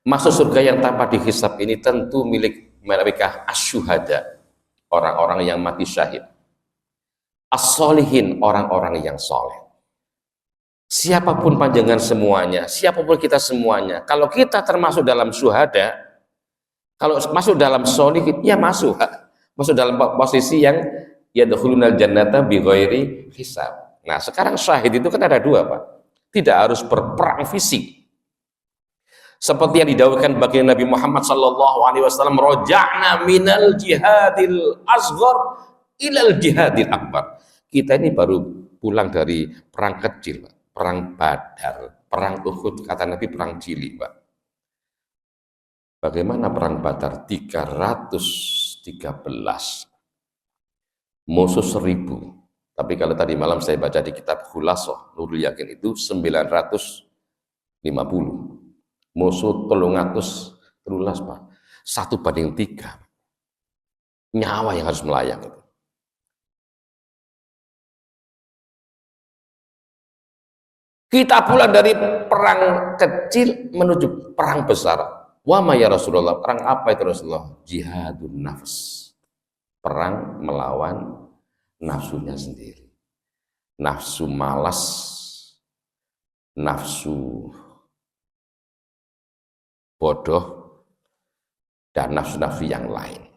Masuk surga yang tanpa dihisab ini tentu milik mereka asyuhada, orang-orang yang mati syahid. As-solihin, orang-orang yang soleh. Siapapun panjangan semuanya, siapapun kita semuanya, kalau kita termasuk dalam syuhada, kalau masuk dalam solihin, ya masuk dalam posisi yang yadkhulunal jannata bighairi hisab. Nah, sekarang syahid itu kan ada dua, Pak. Tidak harus berperang fisik. Seperti yang didawuhkan bagi Nabi Muhammad sallallahu alaihi wasallam, roja'na minal jihadil asghar ilal jihadil akbar. Kita ini baru pulang dari perang kecil, Pak. Perang Badar, perang Uhud, kata Nabi perang cilik, Pak. Bagaimana perang Badar? 313, musuh 1000. Tapi kalau tadi malam saya baca di kitab Khulasoh Nurul Yakin itu 950, musuh 313, Pak. 1/3, nyawa yang harus melayang itu. Kita pulang dari perang kecil menuju perang besar. Wa ma ya Rasulullah, perang apa itu Rasulullah? Jihadun nafs. Perang melawan nafsunya sendiri. Nafsu malas, nafsu bodoh, dan nafsu-nafsu yang lain.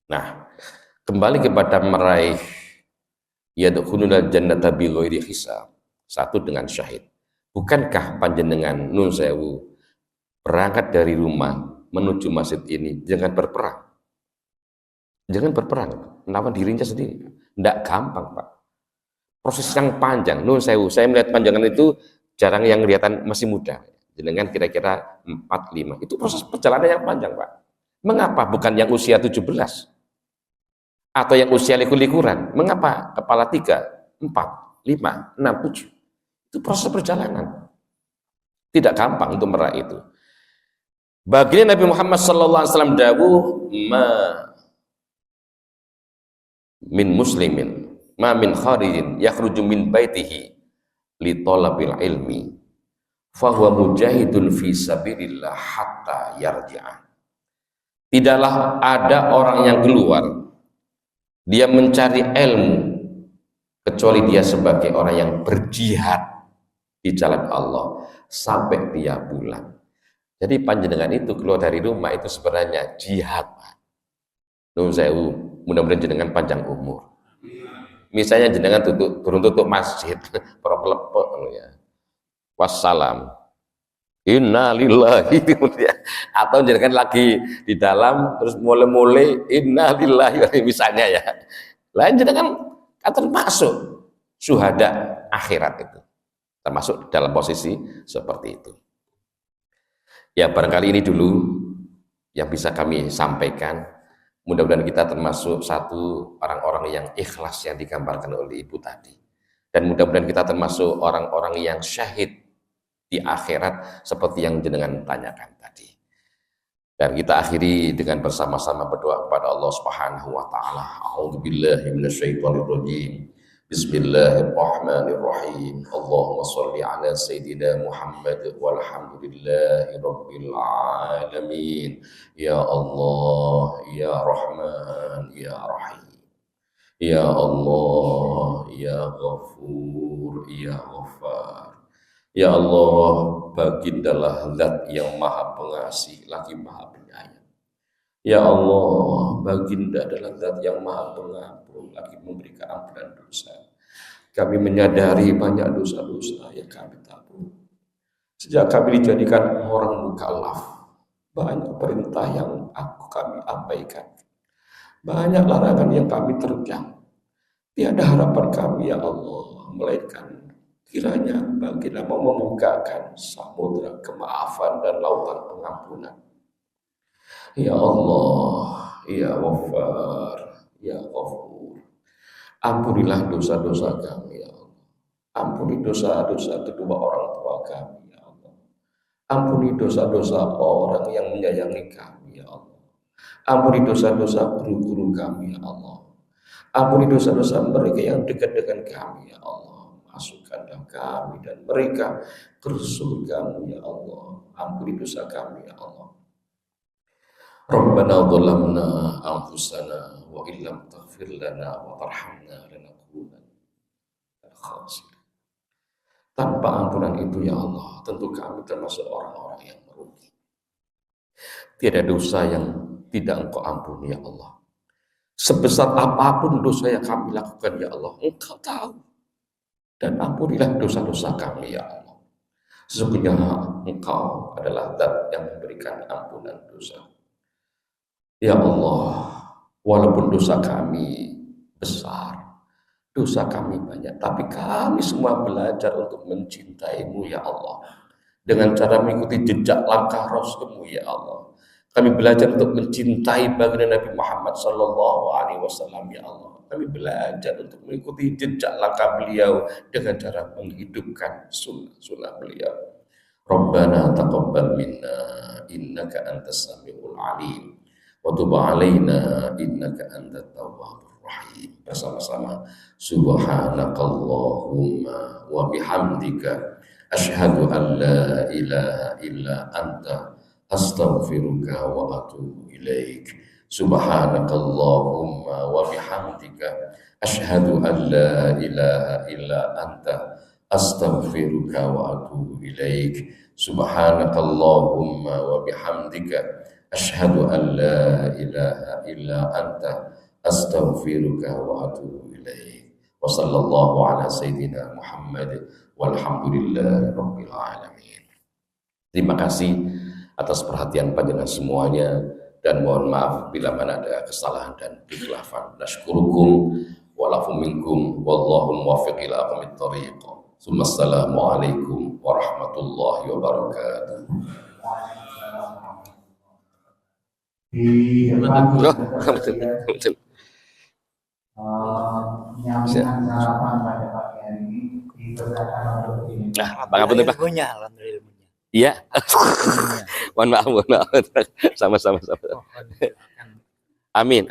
Nah, kembali kepada meraih yadkhulunal jannata bighairi hisab. Satu dengan syahid. Bukankah panjenengan nun sewu berangkat dari rumah menuju masjid ini jangan berperang? Jangan berperang, melawan dirinya sendiri. Tidak gampang, Pak. Proses yang panjang. Nun sewu, saya melihat panjangan itu jarang yang kelihatan masih muda. Dengan kira-kira 4-5. Itu proses perjalanan yang panjang, Pak. Mengapa bukan yang usia 17? Atau yang usia likur-likuran? Mengapa kepala 3, 4, 5, 6, 7? Itu proses perjalanan. Tidak gampang untuk meraih itu. Baginda Nabi Muhammad sallallahu alaihi wasallam dawuh, min muslimin ma min kharijin yakhruju min baitihi li talabil ilmi fa huwa mujahidun fi sabilillah hatta yarji'a. Tidaklah ada orang yang keluar dia mencari ilmu kecuali dia sebagai orang yang berjihad di jalan Allah sampai dia pulang. Jadi panjenengan itu keluar dari rumah itu sebenarnya jihad, Pak. Nuhun sewu, mudah-mudahan jenengan panjang umur. Misalnya jenengan turun tutup masjid, proplepek ya. Wassalam. Innalillahi atau jenengan lagi di dalam terus mulai innalillahi misalnya ya. Lain jenengan akan masuk syuhada akhirat itu. Termasuk dalam posisi seperti itu. Ya barangkali ini dulu yang bisa kami sampaikan. Mudah-mudahan kita termasuk satu orang-orang yang ikhlas yang digambarkan oleh Ibu tadi. Dan mudah-mudahan kita termasuk orang-orang yang syahid di akhirat seperti yang jenengan tanyakan tadi. Dan kita akhiri dengan bersama-sama berdoa kepada Allah Subhanahu wa taala. A'udzubillahi minasyaitonirrajim. Bismillahirrahmanirrahim. Allahumma sholli ala sayyidina Muhammad walhamdulillahi rabbil alamin. Ya Allah, ya Rahman, ya Rahim. Ya Allah, ya Ghafur, ya Ghaffar. Ya Allah, bagindalah zat yang maha pengasih lagi maha penyayang. Ya Allah, baginda adalah zat yang maha pengampun lagi memberikan ampunan dosa. Kami menyadari banyak dosa-dosa yang kami tabur. Sejak kami dijadikan orang mukallaf, banyak perintah yang kami abaikan. Banyak larangan yang kami terjang. Tiada harapan kami ya Allah, melainkan kiranya baginda mau membukakan samudra kemaafan dan lautan pengampunan. Ya Allah, ya Ghaffar, ya Ghafur, ampunilah dosa-dosa kami ya Allah. Ampuni dosa-dosa kedua orang tua kami ya Allah. Ampuni dosa-dosa orang yang menyayangi kami ya Allah. Ampuni dosa-dosa guru-guru kami ya Allah. Ampuni dosa-dosa mereka yang dekat dengan kami ya Allah. Masukkanlah kami dan mereka ke surga-Mu ya Allah. Ampuni dosa kami ya Allah. Rabbana dhalamna anfusana wa illam taghfir lana wa tarhamna lanakunanna minal khasirin. Tanpa ampunan itu ya Allah, tentu kami termasuk orang-orang yang merugi. Tiada dosa yang tidak Engkau ampuni ya Allah. Sebesar apapun dosa yang kami lakukan ya Allah, Engkau tahu. Dan ampunilah dosa-dosa kami ya Allah. Sesungguhnya Engkau adalah Zat yang memberikan ampunan dosa. Ya Allah, walaupun dosa kami besar, dosa kami banyak, tapi kami semua belajar untuk mencintai-Mu ya Allah. Dengan cara mengikuti jejak langkah Rasul-Mu ya Allah. Kami belajar untuk mencintai baginda Nabi Muhammad sallallahu alaihi wasallam ya Allah. Kami belajar untuk mengikuti jejak langkah beliau dengan cara menghidupkan sunnah beliau. Rabbana taqabbal minna innaka antas samiul alim wa tub alaina innaka antat tawwabur rahim. Bersama-sama subhanakallahumma wa bihamdika asyhadu an la ilaha illa anta astaghfiruka wa atubu ilaik. Subhanakallahumma wa bihamdika asyhadu an la ilaha illa anta astaghfiruka wa atubu ilaik. Subhanakallahumma wa bihamdika asyhadu an la ilaha illa anta astaghfiruka wa atubu ilaik. Wa sallallahu ala sayyidina Muhammad walhamdulillahi rabbil alamin. Terima kasih atas perhatian panjenengan semuanya, dan mohon maaf bila mana ada kesalahan dan kekhilafan. Nasykurukum wa lafu minkum wallahu muwaffiq ila aqwamit thoriq. Assalamualaikum warahmatullahi wabarakatuh. Di depan Betul. menyampaikan sarapan pada pagi hari ini dipersilakan untuk ini. Bangga betul Pak. Alhamdulillah. Iya. Mohon maaf. Sama-sama. Amin.